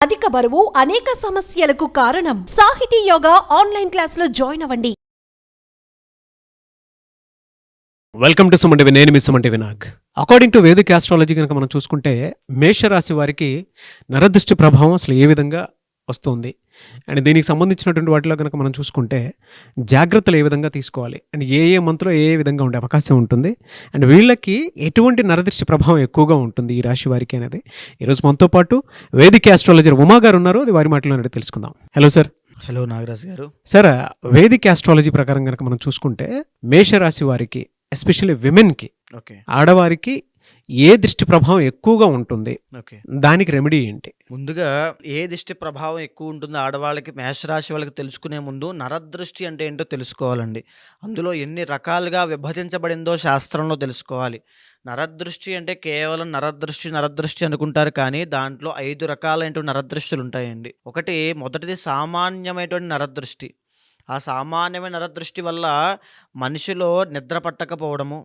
అధిక బరువు అనేక సమస్యలకు కారణం. సాహితీ యోగా ఆన్లైన్ క్లాసులో జాయిన్ అవ్వండి. Welcome to Suman TV. నేను మీ Suman TV Nag. According to Vedic astrology కనుక మనం చూసుకుంటే మేషరాశి వారికి నరదృష్టి ప్రభావం అసలు ఏ విధంగా వస్తుంది అండ్ దీనికి సంబంధించినటువంటి వాటిలో కనుక మనం చూసుకుంటే జాగ్రత్తలు ఏ విధంగా తీసుకోవాలి అండ్ ఏ మంత్లో ఏ విధంగా ఉండే అవకాశం ఉంటుంది అండ్ వీళ్ళకి ఎటువంటి నరదృష్టి ప్రభావం ఎక్కువగా ఉంటుంది ఈ రాశి వారికి అనేది ఈరోజు మనతో పాటు వేదిక్ ఆస్ట్రాలజర్ ఉమా గారు ఉన్నారు. అది వారి మాటలో తెలుసుకుందాం. Hello sir. హలో నాగరాజ్ గారు. సార్, వేదిక్ ఆస్ట్రాలజీ ప్రకారం కనుక మనం చూసుకుంటే మేషరాశి వారికి ఎస్పెషల్లీ విమెన్కి, ఆడవారికి ఏ దృష్టి ప్రభావం ఎక్కువగా ఉంటుంది, దానికి రెమెడీ ఏంటి? ముందుగా ఏ దృష్టి ప్రభావం ఎక్కువ ఉంటుంది ఆడవాళ్ళకి, మేషరాశి వాళ్ళకి తెలుసుకునే ముందు నరదృష్టి అంటే ఏంటో తెలుసుకోవాలండి. అందులో ఎన్ని రకాలుగా విభజించబడిందో శాస్త్రంలో తెలుసుకోవాలి. నరదృష్టి అంటే కేవలం నరదృష్టి అనుకుంటారు, కానీ దాంట్లో 5 రకాలైనటువంటి నరదృష్టిలు ఉంటాయండి. మొదటిది సామాన్యమైనటువంటి నరదృష్టి. ఆ సామాన్యమైన నరదృష్టి వల్ల మనిషిలో నిద్ర పట్టకపోవడము,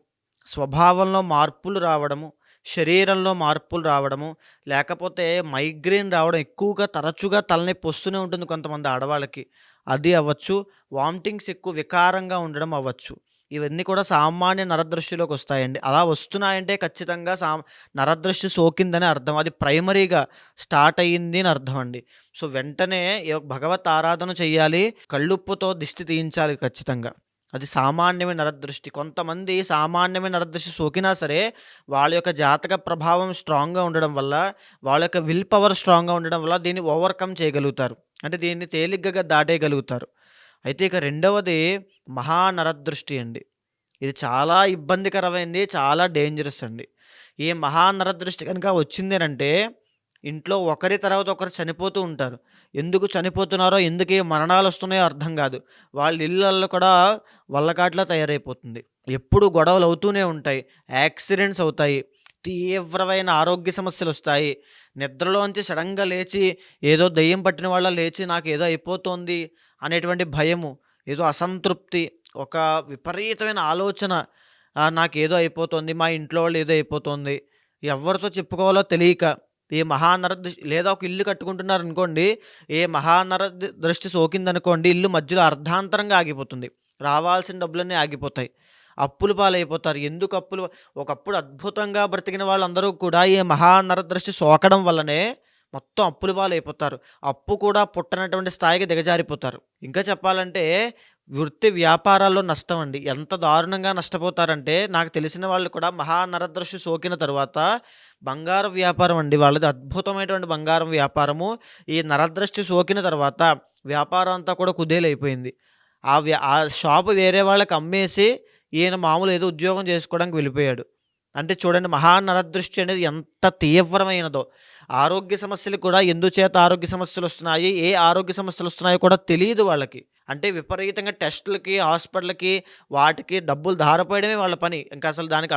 స్వభావంలో మార్పులు రావడము, శరీరంలో మార్పులు రావడము, లేకపోతే మైగ్రేన్ రావడం, ఎక్కువగా తరచుగా తలనొప్పి వస్తూనే ఉంటుంది కొంతమంది ఆడవాళ్ళకి, అది అవ్వచ్చు. వామిటింగ్స్ ఎక్కువ వికారంగా ఉండడం అవ్వచ్చు. ఇవన్నీ కూడా సామాన్య నరదృష్టిలోకి వస్తాయండి. అలా వస్తున్నాయంటే ఖచ్చితంగా నరదృష్టి సోకిందని అర్థం. అది ప్రైమరీగా స్టార్ట్ అయ్యింది అని అర్థం అండి. సో వెంటనే భగవత్ ఆరాధన చెయ్యాలి, కళ్ళుప్పుతో దిష్టి తీయించాలి ఖచ్చితంగా. అది సామాన్యమైన నరదృష్టి. కొంతమంది సామాన్యమైన నరదృష్టి సోకినా సరే వాళ్ళ యొక్క జాతక ప్రభావం స్ట్రాంగ్గా ఉండడం వల్ల, వాళ్ళ యొక్క విల్ పవర్ స్ట్రాంగ్గా ఉండడం వల్ల దీన్ని ఓవర్కమ్ చేయగలుగుతారు, అంటే దీన్ని తేలిగ్గా దాటేయగలుగుతారు. అయితే ఇక రెండవది మహానరదృష్టి అండి. ఇది చాలా ఇబ్బందికరమైంది, చాలా డేంజరస్ అండి. ఈ మహానరదృష్టి కనుక వచ్చింది అంటే ఇంట్లో ఒకరి తర్వాత ఒకరు చనిపోతూ ఉంటారు. ఎందుకు చనిపోతున్నారో, ఎందుకు మరణాలు వస్తున్నాయో అర్థం కాదు. వాళ్ళ ఇళ్ళల్లో కూడా వల్లకాట్లా తయారైపోతుంది. ఎప్పుడు గొడవలు అవుతూనే ఉంటాయి, యాక్సిడెంట్స్ అవుతాయి, తీవ్రమైన ఆరోగ్య సమస్యలు వస్తాయి. నిద్రలోంచి సడన్గా లేచి ఏదో దెయ్యం పట్టిన వాళ్ళ లేచి నాకు ఏదో అయిపోతుంది అనేటువంటి భయము, ఏదో అసంతృప్తి, ఒక విపరీతమైన ఆలోచన, నాకేదో అయిపోతుంది, మా ఇంట్లో వాళ్ళు ఏదో అయిపోతుంది, ఎవరితో చెప్పుకోవాలో తెలియక ఈ మహానరదృష్టి. లేదా ఒక ఇల్లు కట్టుకుంటున్నారు అనుకోండి, ఏ మహానరదృష్టి సోకిందనుకోండి, ఇల్లు మధ్యలో అర్ధాంతరంగా ఆగిపోతుంది, రావాల్సిన డబ్బులన్నీ ఆగిపోతాయి, అప్పులు పాలైపోతారు. ఎందుకు అప్పులు? ఒకప్పుడు అద్భుతంగా బ్రతికిన వాళ్ళందరూ కూడా ఈ మహానరదృష్టి సోకడం వల్లనే మొత్తం అప్పులు పాలైపోతారు. అప్పు కూడా పుట్టనటువంటి స్థాయికి దిగజారిపోతారు. ఇంకా చెప్పాలంటే వృత్తి వ్యాపారాల్లో నష్టం అండి. ఎంత దారుణంగా నష్టపోతారంటే, నాకు తెలిసిన వాళ్ళు కూడా మహానరదృష్టి సోకిన తర్వాత బంగారం వ్యాపారం అండి వాళ్ళది, అద్భుతమైనటువంటి బంగారం వ్యాపారము. ఈ నరదృష్టి సోకిన తర్వాత వ్యాపారం అంతా కూడా కుదేలైపోయింది. ఆ షాపు వేరే వాళ్ళకి అమ్మేసి ఈయన మామూలు ఏదో ఉద్యోగం చేసుకోవడానికి వెళ్ళిపోయాడు. అంటే చూడండి మహానరదృష్టి అనేది ఎంత తీవ్రమైనదో. ఆరోగ్య సమస్యలు కూడా ఎందుచేత ఆరోగ్య సమస్యలు వస్తున్నాయి, ఏ ఆరోగ్య సమస్యలు వస్తున్నాయో కూడా తెలియదు వాళ్ళకి. అంటే విపరీతంగా టెస్టులకి, హాస్పిటల్కి, వాటికి డబ్బులు ధారపోయడమే వాళ్ళ పని. ఇంకా అసలు దానికి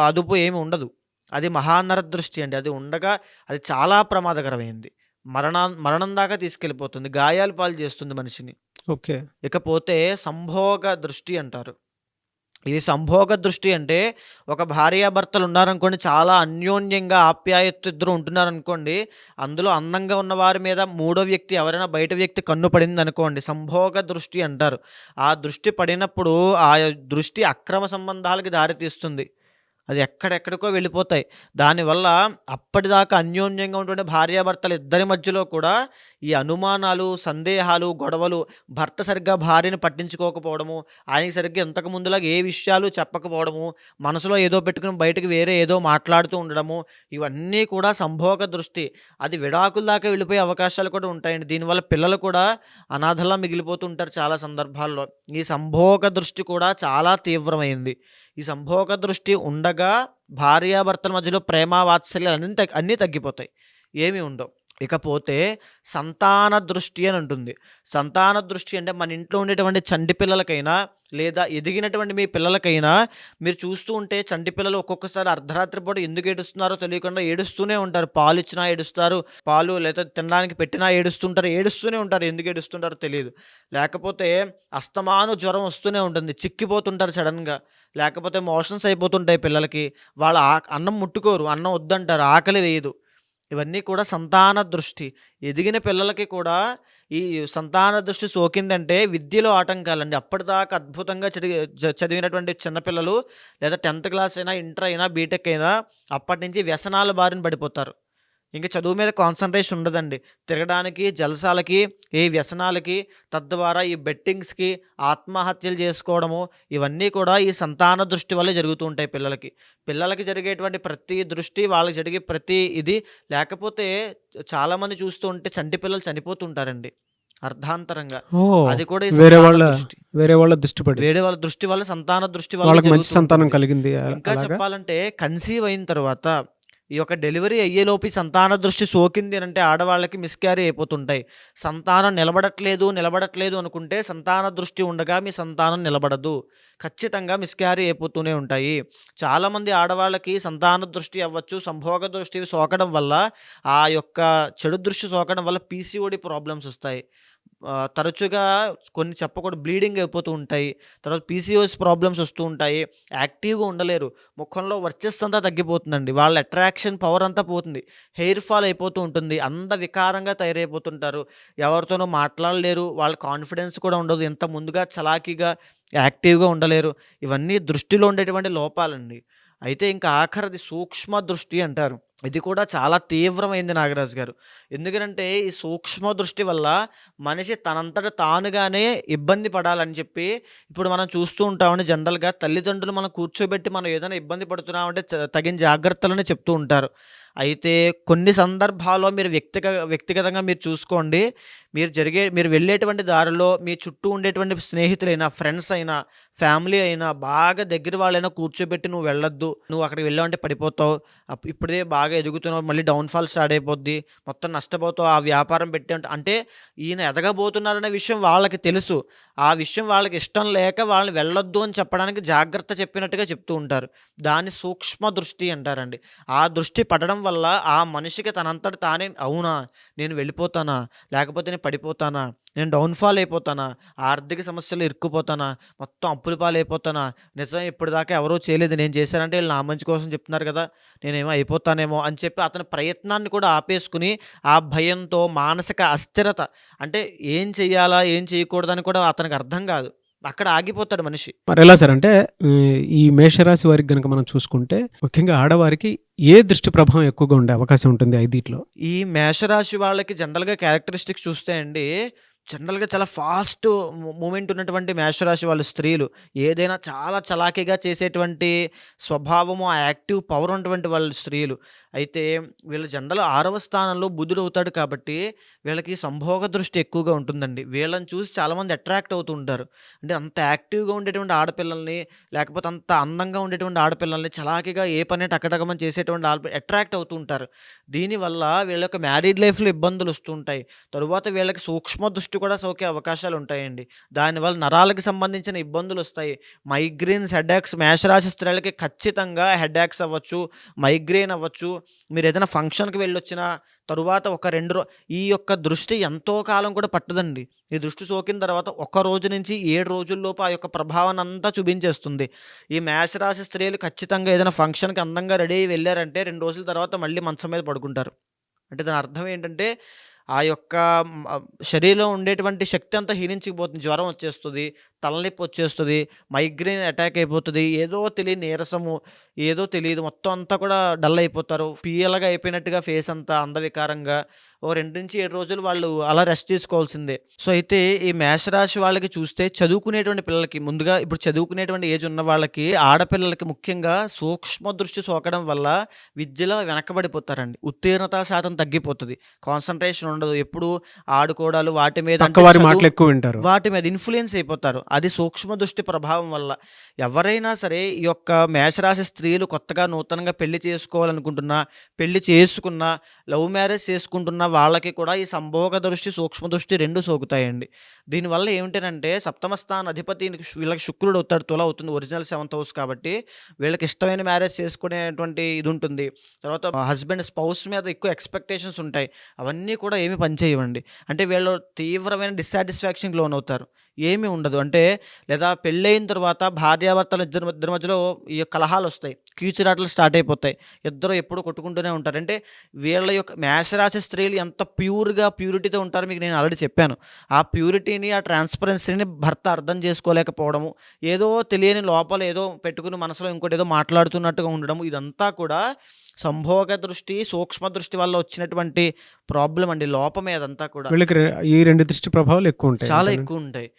అదుపు ఏమి ఉండదు. అది మహానరదృష్టి అండి. అది ఉండగా అది చాలా ప్రమాదకరమైంది. మరణం దాకా తీసుకెళ్ళిపోతుంది, గాయాల పాలు చేస్తుంది మనిషిని. ఓకే. ఇకపోతే సంభోగ దృష్టి అంటారు. ఇది సంభోగ దృష్టి అంటే, ఒక భార్యాభర్తలు ఉన్నారనుకోండి, చాలా అన్యోన్యంగా ఆప్యాయత ఇద్దరు ఉంటున్నారనుకోండి, అందులో అందంగా ఉన్న వారి మీద మూడో వ్యక్తి, ఎవరైనా బయట వ్యక్తి కన్ను పడింది అనుకోండి, సంభోగ దృష్టి అంటారు. ఆ దృష్టి పడినప్పుడు ఆ దృష్టి అక్రమ సంబంధాలకి దారితీస్తుంది. అది ఎక్కడెక్కడికో వెళ్ళిపోతాయి. దానివల్ల అప్పటిదాకా అన్యోన్యంగా ఉన్నటువంటి భార్యాభర్తలు ఇద్దరి మధ్యలో కూడా ఈ అనుమానాలు, సందేహాలు, గొడవలు, భర్త సరిగ్గా భార్యని పట్టించుకోకపోవడము, ఆయనకి సరిగ్గా ఇంతకు ముందులాగా ఏ విషయాలు చెప్పకపోవడము, మనసులో ఏదో పెట్టుకుని బయటకు వేరే ఏదో మాట్లాడుతూ ఉండడము, ఇవన్నీ కూడా సంభోగ దృష్టి. అది విడాకుల దాకా వెళ్ళిపోయే అవకాశాలు కూడా ఉంటాయండి. దీనివల్ల పిల్లలు కూడా అనాథలా మిగిలిపోతూ ఉంటారు చాలా సందర్భాల్లో. ఈ సంభోగ దృష్టి కూడా చాలా తీవ్రమైంది. ఈ సంభోగ దృష్టి ఉండగా భార్యాభర్తల మధ్యలో ప్రేమ, వాత్సల్యాలు అన్నీ తగ్గిపోతాయి, ఏమీ ఉండవు. ఇకపోతే సంతాన దృష్టి అని ఉంటుంది. సంతాన దృష్టి అంటే మన ఇంట్లో ఉండేటువంటి చంటి పిల్లలకైనా, లేదా ఎదిగినటువంటి మీ పిల్లలకైనా మీరు చూస్తూ ఉంటే, చంటి పిల్లలు ఒక్కొక్కసారి అర్ధరాత్రి పూట ఎందుకు ఏడుస్తున్నారో తెలియకుండా ఏడుస్తూనే ఉంటారు. పాలు ఇచ్చినా ఏడుస్తారు, పాలు లేదా తినడానికి పెట్టినా ఏడుస్తూనే ఉంటారు. ఎందుకు ఏడుస్తుంటారో తెలియదు. లేకపోతే అస్తమాను జ్వరం వస్తూనే ఉంటుంది, చిక్కిపోతుంటారు సడన్గా. లేకపోతే మోషన్స్ అయిపోతుంటాయి పిల్లలకి, వాళ్ళ అన్నం ముట్టుకోరు, అన్నం వద్దంటారు, ఆకలి వేయదు. ఇవన్నీ కూడా సంతాన దృష్టి. ఎదిగిన పిల్లలకి కూడా ఈ సంతాన దృష్టి సోకిందంటే విద్యలో ఆటంకాలండి. అప్పటిదాకా అద్భుతంగా చదివినటువంటి చిన్న పిల్లలు లేదా 10th క్లాస్ అయినా, ఇంటర్ అయినా, బీటెక్ అయినా అప్పటినుంచి వ్యసనాల బారిన పడిపోతారు. ఇంక చదువు మీద కాన్సంట్రేషన్ ఉండదండి. తిరగడానికి, జల్సాలకి, ఈ వ్యసనాలకి, తద్వారా ఈ బెట్టింగ్స్‌కి, ఆత్మహత్యలు చేసుకోవడము, ఇవన్నీ కూడా ఈ సంతాన దృష్టి వల్లే జరుగుతూ ఉంటాయి పిల్లలకి. పిల్లలకి జరిగేటువంటి ప్రతి దృష్టి, వాళ్ళకి జరిగే ప్రతి ఇది లేకపోతే చాలామంది చూస్తూ ఉంటే చంటి పిల్లలు చనిపోతుంటారండి అర్ధాంతరంగా. ఓహ్! అది కూడా ఈ వేరే సంతాన వాళ్ళ దృష్టి. వేరే వాళ్ళ దృష్టి పడి వేరే వాళ్ళ దృష్టి వల్ల, సంతాన దృష్టి వల్ల వాళ్ళకి మంచి జరుగుతూ సంతానం ఉంటుంది. కలిగింది ఇంకా అలాగా? చెప్పాలంటే కన్సీవ్ అయిన తర్వాత ఈ యొక్క డెలివరీ అయ్యేలోపు ఈ సంతాన దృష్టి సోకింది అనంటే ఆడవాళ్ళకి మిస్‌క్యారీ అయిపోతుంటాయి. సంతానం నిలబడట్లేదు అనుకుంటే సంతాన దృష్టి ఉండగా మీ సంతానం నిలబడదు. ఖచ్చితంగా మిస్‌క్యారీ అయిపోతూనే ఉంటాయి. చాలామంది ఆడవాళ్ళకి సంతాన దృష్టి అవ్వచ్చు, సంభోగ దృష్టి సోకడం వల్ల, ఆ యొక్క చెడు దృష్టి సోకడం వల్ల పీసీఓడీ ప్రాబ్లమ్స్ వస్తాయి. తరచుగా కొన్ని చెప్పకూడదు బ్లీడింగ్ అయిపోతూ ఉంటాయి. తర్వాత పీసీఓఎస్ ప్రాబ్లమ్స్ వస్తూ ఉంటాయి. యాక్టివ్‌గా ఉండలేరు. ముఖంలో వర్చస్సు అంతా తగ్గిపోతుందండి. వాళ్ళ అట్రాక్షన్ పవర్ అంతా పోతుంది. హెయిర్ ఫాల్ అయిపోతూ ఉంటుంది. వికారంగా తయారైపోతుంటారు. ఎవరితోనూ మాట్లాడలేరు. వాళ్ళ కాన్ఫిడెన్స్ కూడా ఉండదు. ఇంత ముందుగా చలాకీగా, యాక్టివ్‌గా ఉండలేరు. ఇవన్నీ దృష్టిలో ఉండేటువంటి లోపాలండి. అయితే ఇంకా ఆఖరిది సూక్ష్మ దృష్టి అంటారు. ఇది కూడా చాలా తీవ్రమైంది నాగరాజు గారు. ఎందుకనంటే ఈ సూక్ష్మ దృష్టి వల్ల మనిషి తనంతట తానుగానే ఇబ్బంది పడాలని చెప్పి ఇప్పుడు మనం చూస్తూ ఉంటామండి. జనరల్‌గా తల్లిదండ్రులు మనం కూర్చోబెట్టి మనం ఏదైనా ఇబ్బంది పడుతున్నామంటే తగిన జాగ్రత్తలని చెప్తూ ఉంటారు. అయితే కొన్ని సందర్భాల్లో మీరు వ్యక్తిగతంగా మీరు చూసుకోండి. మీరు వెళ్ళేటువంటి దారిలో మీ చుట్టూ ఉండేటువంటి స్నేహితులైనా, ఫ్రెండ్స్ అయినా, ఫ్యామిలీ అయినా, బాగా దగ్గర వాళ్ళైనా కూర్చోబెట్టి "నువ్వు వెళ్ళొద్దు. నువ్వు అక్కడికి వెళ్ళావంటే పడిపోతావు. ఇప్పుడే బాగా ఎదుగుతున్నావు. మళ్ళీ డౌన్‌ఫాల్ స్టార్ట్ అయిపోద్ది. మొత్తం నష్టపోతావు. ఆ వ్యాపారం పెట్టావంటే" అంటే ఈయన ఎదగబోతున్నారనే విషయం వాళ్ళకి తెలుసు. ఆ విషయం వాళ్ళకి ఇష్టం లేక వాళ్ళని వెళ్ళొద్దు అని చెప్పడానికి జాగ్రత్త చెప్పినట్టుగా చెప్తూ ఉంటారు. దాన్ని సూక్ష్మ దృష్టి అంటారండి. ఆ దృష్టి పడడం వల్ల ఆ మనిషికి తనంతట తానే అవునా! నేను వెళ్ళిపోతానా? లేకపోతే నేను పడిపోతానా? నేను డౌన్‌ఫాల్ అయిపోతానా? ఆర్థిక సమస్యల్లో ఇరుక్కుపోతానా? మొత్తం అప్పుల పాలైపోతానా? నిజమే ఇప్పటిదాకా ఎవరు చేయలేదు. నేను చేశానంటే ఈళ్ళు నా మంచి కోసం చెప్తున్నారు కదా! నేనేమో అయిపోతానేమో అని చెప్పి అతని ప్రయత్నాన్ని కూడా ఆపేసుకొని, ఆ భయంతో మానసిక అస్థిరత అంటే ఏం చెయ్యాలా? ఏం చేయకూడదని కూడా అతనికి అర్థం కాదు. అక్కడ ఆగిపోతాడు మనిషి. మరెలా సార్? అంటే ఈ మేషరాశి వారికి గనక మనం చూసుకుంటే ముఖ్యంగా ఆడవారికి ఏ దృష్టి ప్రభావం ఎక్కువగా ఉండే అవకాశం ఉంటుంది ఐదిట్లో? ఈ మేషరాశి వాళ్ళకి జనరల్‌గా క్యారెక్టరిస్టిక్స్ చూస్తే అండి, జనరల్‌గా చాలా ఫాస్ట్ మూవ్‌మెంట్ ఉన్నటువంటి మేషరాశి వాళ్ళు స్త్రీలు. ఏదైనా చాలా చలాకీగా చేసేటువంటి స్వభావము, ఆ యాక్టివ్ పవర్ ఉన్నటువంటి వాళ్ళు స్త్రీలు. అయితే వీళ్ళు జనరల్ 6వ స్థానంలో బుధుడు అవుతాడు కాబట్టి, వీళ్ళకి సంభోగ దృష్టి ఎక్కువగా ఉంటుందండి. వీళ్ళని చూసి చాలామంది అట్రాక్ట్ అవుతూ ఉంటారు. అంటే అంత యాక్టివ్‌గా ఉండేటువంటి ఆడపిల్లల్ని, లేకపోతే అంత అందంగా ఉండేటువంటి ఆడపిల్లల్ని, చలాకీగా ఏ పని టకటకమని చేసేటువంటి అట్రాక్ట్ అవుతూ ఉంటారు. దీనివల్ల వీళ్ళ యొక్క మ్యారీడ్ లైఫ్‌లో ఇబ్బందులు వస్తూ ఉంటాయి. తరువాత వీళ్ళకి సూక్ష్మ దృష్టి కూడా సోకే అవకాశాలు ఉంటాయండి. దానివల్ల నరాలకు సంబంధించిన ఇబ్బందులు వస్తాయి. మైగ్రేన్స్, హెడేక్స్ మేషరాశి స్త్రీలకి ఖచ్చితంగా హెడేక్స్ అవ్వచ్చు, మైగ్రేన్ అవ్వచ్చు. మీరు ఏదైనా ఫంక్షన్‌కి వెళ్ళొచ్చినా తరువాత ఒక 2 ఈ యొక్క దృష్టి ఎంతో కాలం కూడా పట్టదండి. ఈ దృష్టి సోకిన తర్వాత ఒక రోజు నుంచి 7 రోజుల్లోపు ఆ యొక్క ప్రభావాన్ని అంతా చూపించేస్తుంది. ఈ మేషరాశి స్త్రీలు ఖచ్చితంగా ఏదైనా ఫంక్షన్‌కి అందంగా రెడీ అయ్యి వెళ్లారంటే 2 రోజుల తర్వాత మళ్ళీ మంచం మీద పడుకుంటారు. అంటే దాని అర్థం ఏంటంటే ఆ యొక్క శరీరంలో ఉండేటువంటి శక్తి అంతా హీనించుకుపోతుంది. జ్వరం వచ్చేస్తది, తలనొప్పి వచ్చేస్తది, మైగ్రేన్ అటాక్ అయిపోతది. ఏదో తెలియని నీరసము, ఏదో తెలీదు మొత్తం అంతా కూడా డల్ అయిపోతారు. పీయలగా అయిపోయినట్టుగా ఫేస్ అంతా అందవికారంగా. ఓ 2-7 రోజులు వాళ్ళు అలా రెస్ట్ తీసుకోవాల్సిందే. సో, అయితే ఈ మేషరాశి వాళ్ళకి చూస్తే చదువుకునేటువంటి పిల్లలకి ముందుగా ఇప్పుడు చదువుకునేటువంటి ఏజ్ ఉన్న వాళ్ళకి, ఆడపిల్లలకి ముఖ్యంగా సూక్ష్మ దృష్టి సోకడం వల్ల విద్యలో వెనకబడిపోతారండి. ఉత్తీర్ణత శాతం తగ్గిపోతది. కాన్సంట్రేషన్ ఉండదు. ఎప్పుడు ఆడుకోవడాలు వాటి మీద అంటే పక్కవారి మాటలు ఎక్కువ వింటారు. వాటి మీద ఇన్‌ఫ్లూయెన్స్ అయిపోతారు. అది సూక్ష్మ దృష్టి ప్రభావం వల్ల. ఎవరైనా సరే ఈ యొక్క మేషరాశి స్త్రీలు కొత్తగా నూతనంగా పెళ్లి చేసుకోవాలనుకుంటున్నా, పెళ్లి చేసుకున్నా, లవ్ మ్యారేజ్ చేసుకుంటున్న వాళ్ళకి కూడా ఈ సంభోగ దృష్టి, సూక్ష్మ దృష్టి 2 సోకుతాయండి. దీనివల్ల ఏమిటనంటే సప్తమ స్థాన అధిపతి వీళ్ళకి శుక్రుడు అవుతాడు. తుల అవుతుంది. ఒరిజినల్ 7th హౌస్ కాబట్టి వీళ్ళకి ఇష్టమైన మ్యారేజ్ చేసుకునేటువంటి ఇది ఉంటుంది. తర్వాత హస్బెండ్, స్పౌస్ మీద ఎక్కువ ఎక్స్‌పెక్టేషన్స్ ఉంటాయి. అవన్నీ కూడా ఏమి పనిచేయవండి. అంటే వీళ్ళు తీవ్రమైన డిస్సాటిస్ఫాక్షన్‌కి లోనవుతారు. ఏమీ ఉండదు. అంటే లేదా పెళ్ళయిన తర్వాత భార్యాభర్తల ఇద్దరి మధ్యలో ఈ కలహాలొస్తాయి. కీచులాటలు స్టార్ట్ అయిపోతాయి. ఇద్దరు ఎప్పుడూ కొట్టుకుంటూనే ఉంటారు. అంటే వీళ్ళ యొక్క మేషరాశి స్త్రీలు ఎంత ప్యూరిటీతో ఉంటారో మీకు నేను ఆల్రెడీ చెప్పాను. ఆ ప్యూరిటీని, ఆ ట్రాన్స్‌పరెన్సీని భర్త అర్థం చేసుకోలేకపోవడము, ఏదో తెలియని లోపల ఏదో పెట్టుకుని మనసులో ఇంకోటేదో మాట్లాడుతున్నట్టుగా ఉండడము, ఇదంతా కూడా సంభోగ దృష్టి, సూక్ష్మ దృష్టి వల్ల వచ్చినటువంటి ప్రాబ్లమ్ అండి. లోపమే అదంతా కూడా. వీళ్ళకి ఈ 2 దృష్టి ప్రభావాలు ఎక్కువుంటాయి. చాలా అంతేనా? ఎక్కువుంటాయి.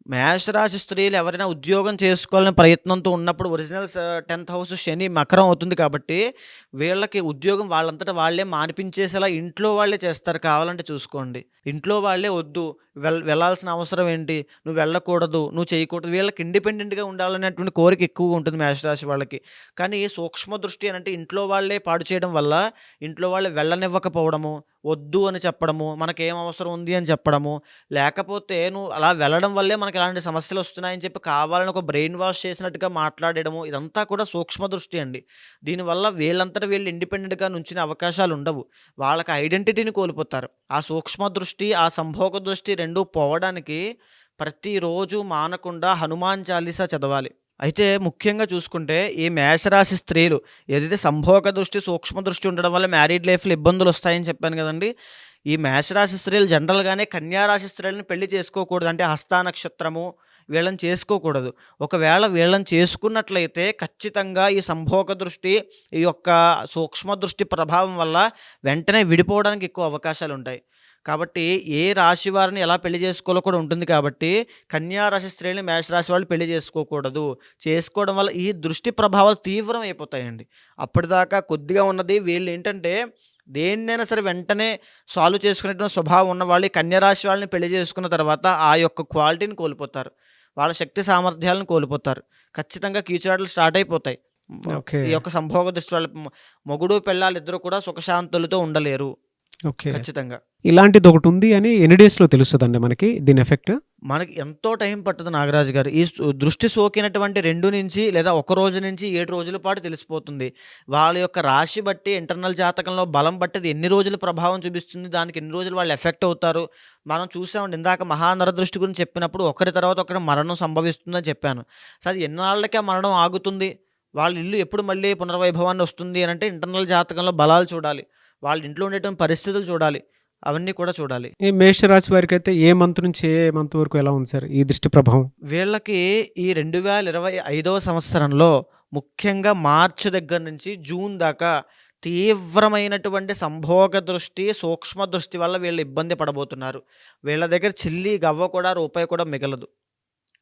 మేషరాశి స్త్రీలు ఎవరైనా ఉద్యోగం చేసుకోవాలనే ప్రయత్నంతో ఉన్నప్పుడు ఒరిజినల్ 10th హౌస్ శని మకరం అవుతుంది కాబట్టి, వీళ్ళకి ఉద్యోగం వాళ్ళంతట వాళ్ళే మానిపించేసేలా ఇంట్లో వాళ్ళే చేస్తారు. కావాలంటే చూసుకోండి. ఇంట్లో వాళ్ళే వద్దు, వెళ్ళాల్సిన అవసరం ఏంటి? నువ్వు వెళ్ళకూడదు, నువ్వు చేయకూడదు. వీళ్ళకి ఇండిపెండెంట్‌గా ఉండాలనేటువంటి కోరిక ఎక్కువగా ఉంటుంది మేషరాశి వాళ్ళకి. కానీ సూక్ష్మ దృష్టి అనంటే ఇంట్లో వాళ్ళే పాడు చేయడం వల్ల, ఇంట్లో వాళ్ళే వెళ్ళనివ్వకపోవడము, వద్దు అని చెప్పడము, మనకేం అవసరం ఉంది అని చెప్పడము, లేకపోతే నువ్వు అలా వెళ్ళడం వల్లే మనకి ఇలాంటి సమస్యలొస్తున్నాయని చెప్పి కావాలని ఒక బ్రెయిన్ వాష్ చేసినట్టుగా మాట్లాడడము, ఇదంతా కూడా సూక్ష్మ దృష్టి అండి. దీనివల్ల వీళ్ళంతట వీళ్ళు ఇండిపెండెంట్‌గా నుంచునే అవకాశాలుండవు. వాళ్ళకి ఐడెంటిటీని కోల్పోతారు. ఆ సూక్ష్మ దృష్టి, ఆ సంభోగ దృష్టి రెండూ పోవడానికి ప్రతిరోజు మానకుండా హనుమాన్ చాలీసా చదవాలి. అయితే ముఖ్యంగా చూసుకుంటే ఈ మేషరాశి స్త్రీలు ఏదైతే సంభోగ దృష్టి, సూక్ష్మ దృష్టి ఉండడం వల్ల మ్యారీడ్ లైఫ్‌లో ఇబ్బందులొస్తాయని చెప్పాను గదండీ! ఈ మేషరాశి స్త్రీలు జనరల్‌గానే కన్యారాశి స్త్రీలని పెళ్లి చేసుకోకూడదు. అంటే హస్తా నక్షత్రము వీళ్ళని చేసుకోకూడదు. ఒకవేళ వీళ్ళని చేసుకున్నట్లయితే ఖచ్చితంగా ఈ సంభోగ దృష్టి, ఈ యొక్క సూక్ష్మ దృష్టి ప్రభావం వల్ల వెంటనే విడిపోవడానికి ఎక్కువ అవకాశాలుంటాయి. కాబట్టి ఏ రాశి వారిని ఎలా పెళ్లి చేసుకోవాలో కూడా ఉంటుంది కాబట్టి, కన్యా రాశి స్త్రీలని మేషరాశి వాళ్ళు పెళ్లి చేసుకోకూడదు. చేసుకోవడం వల్ల ఈ దృష్టి ప్రభావాలు తీవ్రమైపోతాయండి. అప్పటిదాకా కొద్దిగా ఉన్నది వీళ్ళేంటంటే దేన్నైనా సరే వెంటనే సాల్వ్ చేసుకునేటువంటి స్వభావం ఉన్నవాళ్ళు ఈ కన్యా రాశి వాళ్ళని పెళ్లి చేసుకున్న తర్వాత ఆ యొక్క క్వాలిటీని కోల్పోతారు. వాళ్ళ శక్తి సామర్థ్యాలను కోల్పోతారు. ఖచ్చితంగా కీచులాటలు స్టార్ట్ అయిపోతాయి. ఓకే. ఈ యొక్క సంభోగ దృష్టి వల్ల మొగుడు, పెళ్ళాలిద్దరూ కూడా సుఖశాంతులతో ఉండలేరు. ఓకే. ఖచ్చితంగా. ఇలాంటిదొకటుంది అని ఎన్ని డేస్‌లో తెలుస్తదండి మనకి దీని ఎఫెక్ట్? మనకి ఎంతో టైం పట్టదు నాగరాజు గారు. ఈ దృష్టి సోకినటువంటి 2 నుంచి లేదా 1 రోజు నుంచి 7 రోజుల పాటు తెలిసిపోతుంది. వాళ్ళ యొక్క రాశి బట్టి, ఇంటర్నల్ జాతకంలో బలం బట్టి అది ఎన్ని రోజులు ప్రభావం చూపిస్తుంది, దానికి ఎన్ని రోజులు వాళ్ళు ఎఫెక్ట్ అవుతారు. మనం చూసామండి ఇందాక మహానరదృష్టి గురించి చెప్పినప్పుడు ఒకరి తర్వాత ఒకరి మరణం సంభవిస్తుందని చెప్పాను. సో అది ఎన్నాళ్ళకి ఆ మరణం ఆగుతుంది, వాళ్ళ ఇల్లు ఎప్పుడు మళ్ళీ పునర్వైభవాన్ని వస్తుంది అనంటే ఇంటర్నల్ జాతకంలో బలాలు చూడాలి. వాళ్ళ ఇంట్లో ఉండేటువంటి పరిస్థితులు చూడాలి. అవన్నీ కూడా చూడాలి. ఈ మేషరాశి వారికైతే ఏ మంత్ నుంచి ఏ మంత్ వరకు ఎలా ఉంది సార్ ఈ దృష్టి ప్రభావం? వీళ్ళకి ఈ 2025వ సంవత్సరంలో ముఖ్యంగా మార్చి దగ్గర నుంచి జూన్ దాకా తీవ్రమైనటువంటి సంభోగ దృష్టి, సూక్ష్మ దృష్టి వల్ల వీళ్ళు ఇబ్బంది పడబోతున్నారు. వీళ్ళ దగ్గర చిల్లి గవ్వ కూడా రూపాయి కూడా మిగలదు.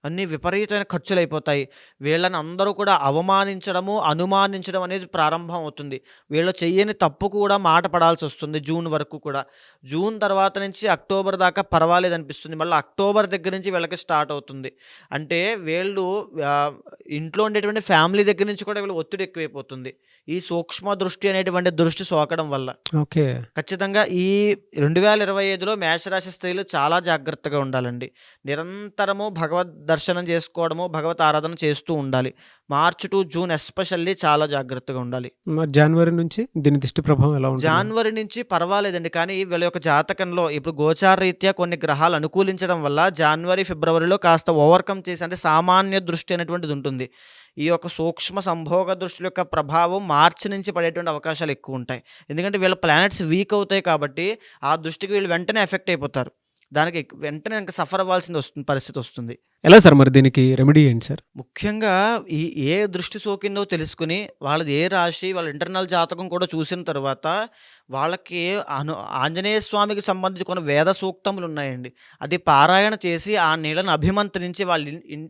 అన్నీ విపరీతమైన ఖర్చులైపోతాయి. వీళ్ళని అందరూ కూడా అవమానించడము, అనుమానించడం అనేది ప్రారంభం అవుతుంది. వీళ్ళు చెయ్యని తప్పు కూడా మాట పడాల్సొస్తుంది జూన్ వరకు కూడా. జూన్ తర్వాత నుంచి అక్టోబర్ దాకా పర్వాలేదనిపిస్తుంది. మళ్ళీ అక్టోబర్ దగ్గర నుంచి వీళ్ళకి స్టార్ట్ అవుతుంది. అంటే వీళ్ళు ఇంట్లో ఉండేటువంటి ఫ్యామిలీ దగ్గర నుంచి కూడా వీళ్ళకి ఒత్తిడి ఎక్కువైపోతుంది. ఈ సూక్ష్మ దృష్టి అనేటువంటి దృష్టి సోకడం వల్ల. ఓకే. ఖచ్చితంగా ఈ 2025లో మేషరాశి స్త్రీలు చాలా జాగ్రత్తగా ఉండాలండి. నిరంతరము భగవద్ దర్శనం చేసుకోవడము, భగవత్ ఆరాధన చేస్తూ ఉండాలి. మార్చ్ టు జూన్ ఎస్పెషల్లీ చాలా జాగ్రత్తగా ఉండాలి. మరి జనవరి నుంచి దీని దృష్టి ప్రభావం ఎలా ఉంటుంది? జనవరి నుంచి పర్వాలేదండి. కానీ వీళ్ళ యొక్క జాతకంలో ఇప్పుడు గోచార రీత్యా కొన్ని గ్రహాలు అనుకూలించడం వల్ల జనవరి, ఫిబ్రవరిలో కాస్త ఓవర్‌కమ్ చేసి అంటే సామాన్య దృష్టి అనేటువంటిది ఉంటుంది. ఈ యొక్క సూక్ష్మ సంభోగ దృష్టి యొక్క ప్రభావం మార్చి నుంచి పడేటువంటి అవకాశాలు ఎక్కువుంటాయి. ఎందుకంటే వీళ్ళ ప్లానెట్స్ వీక్ అవుతాయి కాబట్టి ఆ దృష్టికి వీళ్ళు వెంటనే ఎఫెక్ట్ అయిపోతారు. దానికి వెంటనే ఇంక సఫర్ అవ్వాల్సింది పరిస్థితి వస్తుంది. ఎలా సార్ మరి దీనికి రెమెడీ ఏంటి సార్? ముఖ్యంగా ఏ దృష్టి సోకిందో తెలుసుకుని వాళ్ళది ఏ రాశి, వాళ్ళ ఇంటర్నల్ జాతకం కూడా చూసిన తర్వాత వాళ్ళకి ఆంజనేయ స్వామికి సంబంధించి కొన్ని వేద సూక్తములు ఉన్నాయండి. అది పారాయణ చేసి ఆ నీళ్ళను అభిమంత్రించి వాళ్ళ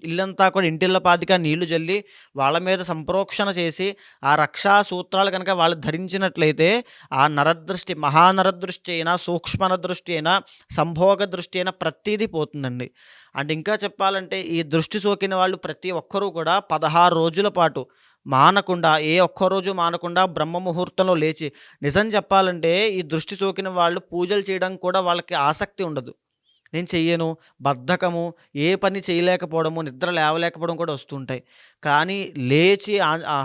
ఇల్లంతా కూడా ఇంటిల్లపాదిగా నీళ్లు జల్లి వాళ్ళ మీద సంప్రోక్షణ చేసి ఆ రక్షా సూత్రాలు కనుక వాళ్ళు ధరించినట్లయితే ఆ నరదృష్టి, మహానరదృష్టి అయినా, సూక్ష్మ నరదృష్టి అయినా, సంభోగ దృష్టి అయినా ప్రతీదీ పోతుందండి. అంటే ఇంకా చెప్పాలంటే ఈ దృష్టి సోకిన వాళ్ళు ప్రతి ఒక్కరూ కూడా 16 రోజుల పాటు మానకుండా, ఏ ఒక్కరోజు మానకుండా బ్రహ్మ ముహూర్తంలో లేచి, నిజం చెప్పాలంటే ఈ దృష్టి సోకిన వాళ్ళు పూజలు చేయడం కూడా వాళ్ళకి ఆసక్తి ఉండదు. నేను చెయ్యను, బద్ధకము, ఏ పని చేయలేకపోవడము, నిద్ర లేవలేకపోవడం కూడా వస్తుంటాయి. కానీ లేచి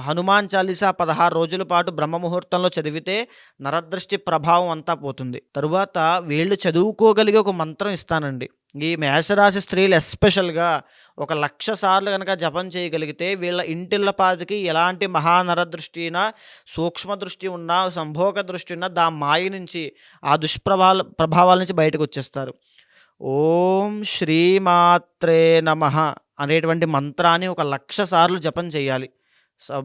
హనుమాన్ చాలీసా 16 రోజుల పాటు బ్రహ్మ ముహూర్తంలో చదివితే నరదృష్టి ప్రభావం అంతా పోతుంది. తరువాత వీళ్ళు చదువుకోగలిగే ఒక మంత్రం ఇస్తానండి. ఈ మేషరాశి స్త్రీలు ఎస్పెషల్గా 1,00,000 సార్లు కనుక జపం చేయగలిగితే వీళ్ళ ఇంటిళ్ళపాదికి ఎలాంటి మహానరదృష్టి అయినా, సూక్ష్మ దృష్టి ఉన్నా, సంభోగ దృష్టి ఉన్నా మాయ నుంచి, ఆ ప్రభావాల నుంచి బయటకు వచ్చేస్తారు. ఓం శ్రీమాత్రే నమః అనేటువంటి మంత్రాన్ని 1,00,000 సార్లు జపం చేయాలి.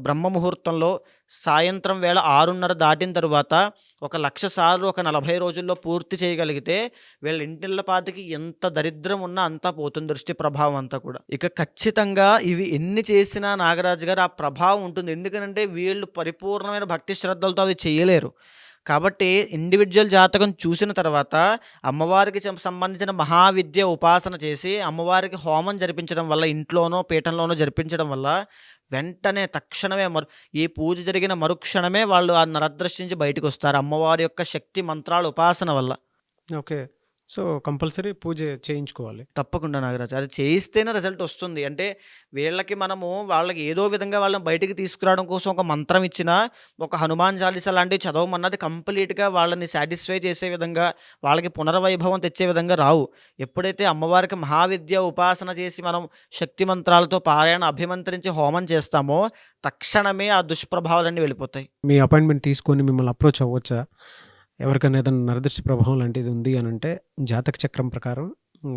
బ్రహ్మ ముహూర్తంలో సాయంత్రం వేళ 6:30 దాటిన తరువాత 1,00,000 సార్లు ఒక 40 రోజుల్లో పూర్తి చేయగలిగితే వీళ్ళ ఇంటిళ్ళపాదికి ఎంత దరిద్రం ఉన్నా అంతా పోతుంది, దృష్టి ప్రభావం అంతా కూడా. ఇక ఖచ్చితంగా ఇవి ఎన్ని చేసినా నాగరాజు గారు ఆ ప్రభావం ఉంటుంది. ఎందుకంటే వీళ్ళు పరిపూర్ణమైన భక్తి శ్రద్ధలతో అవి చేయలేరు. కాబట్టి ఇండివిజువల్ జాతకం చూసిన తర్వాత అమ్మవారికి సంబంధించిన మహావిద్య ఉపాసన చేసి అమ్మవారికి హోమం జరిపించడం వల్ల, ఇంట్లోనో పీఠంలోనో జరిపించడం వల్ల వెంటనే తక్షణమే ఈ పూజ జరిగిన మరుక్షణమే వాళ్ళు ఆ నరదృష్టి నుంచి బయటకు వస్తారు, అమ్మవారి యొక్క శక్తి మంత్రాల ఉపాసన వల్ల. ఓకే. సో కంపల్సరీ పూజ చేయించుకోవాలి. తప్పకుండా నాగరాజు, అది చేయిస్తేనే రిజల్ట్ వస్తుంది. అంటే వాళ్ళకి ఏదో విధంగా వాళ్ళని బయటికి తీసుకురావడం కోసం ఒక మంత్రం ఇచ్చినా, ఒక హనుమాన్ చాలీసా లాంటివి చదవమన్నది కంప్లీట్గా వాళ్ళని సాటిస్ఫై చేసే విధంగా, వాళ్ళకి పునర్వైభవం తెచ్చే విధంగా రావు. ఎప్పుడైతే అమ్మవారికి మహావిద్య ఉపాసన చేసి మనం శక్తి మంత్రాలతో పారాయణ అభిమంత్రించి హోమం చేస్తామో తక్షణమే ఆ దుష్ప్రభావాలన్నీ వెళ్ళిపోతాయి. మీ అపాయింట్మెంట్ తీసుకొని మిమ్మల్ని అప్రోచ్ అవ్వచ్చా? ఎవరికైనా ఏదైనా నరదృష్టి ప్రభావం లాంటిది ఉంది అని అంటే జాతక చక్రం ప్రకారం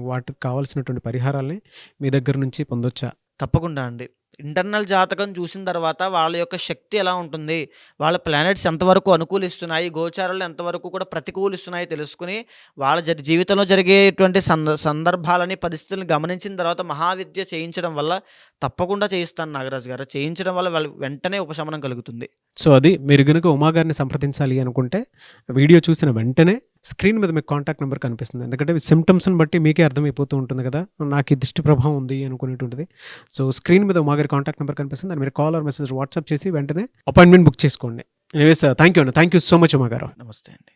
వాటికి కావాల్సినటువంటి పరిహారాల్ని మీ దగ్గర నుంచి పొందొచ్చా? తప్పకుండా అండి. ఇంటర్నల్ జాతకం చూసిన తర్వాత వాళ్ళ యొక్క శక్తి ఎలా ఉంటుంది, వాళ్ళ ప్లానెట్స్ ఎంతవరకు అనుకూలిస్తున్నాయి, గోచారాలు ఎంతవరకు కూడా ప్రతికూలిస్తున్నాయి తెలుసుకుని వాళ్ళ జీవితంలో జరిగేటువంటి సందర్భాలని, పరిస్థితులను గమనించిన తర్వాత మహావిద్య చేయించడం వల్ల తప్పకుండా చేయిస్తాను నాగరాజు గారు. చేయించడం వల్ల వాళ్ళు వెంటనే ఉపశమనం కలుగుతుంది. సో అది మీరు కనుక ఉమాగారిని సంప్రదించాలి అనుకుంటే వీడియో చూసిన వెంటనే స్క్రీన్ మీద మీకు కాంటాక్ట్ నెంబర్ కనిపిస్తుంది. ఎందుకంటే సిమ్టమ్స్ని బట్టి మీకే అర్థమైపోతూ ఉంటుంది కదా, నాకు ఈ దృష్టి ప్రభావం ఉంది అనుకునేటువంటిది. సో స్క్రీన్ మీద ఉమాగారి కాంటాక్ట్ నెంబర్ కనిపిస్తుంది, దాన్ని మీరు కాల్ ఆర్ మెసేజ్ వాట్సాప్ చేసి వెంటనే అపాయింట్మెంట్ బుక్ చేసుకోండి. ఎనీవేస్ థ్యాంక్ యూ అండి, థ్యాంక్ యూ సో మచ్ ఉమాగారు. నమస్తే అండి.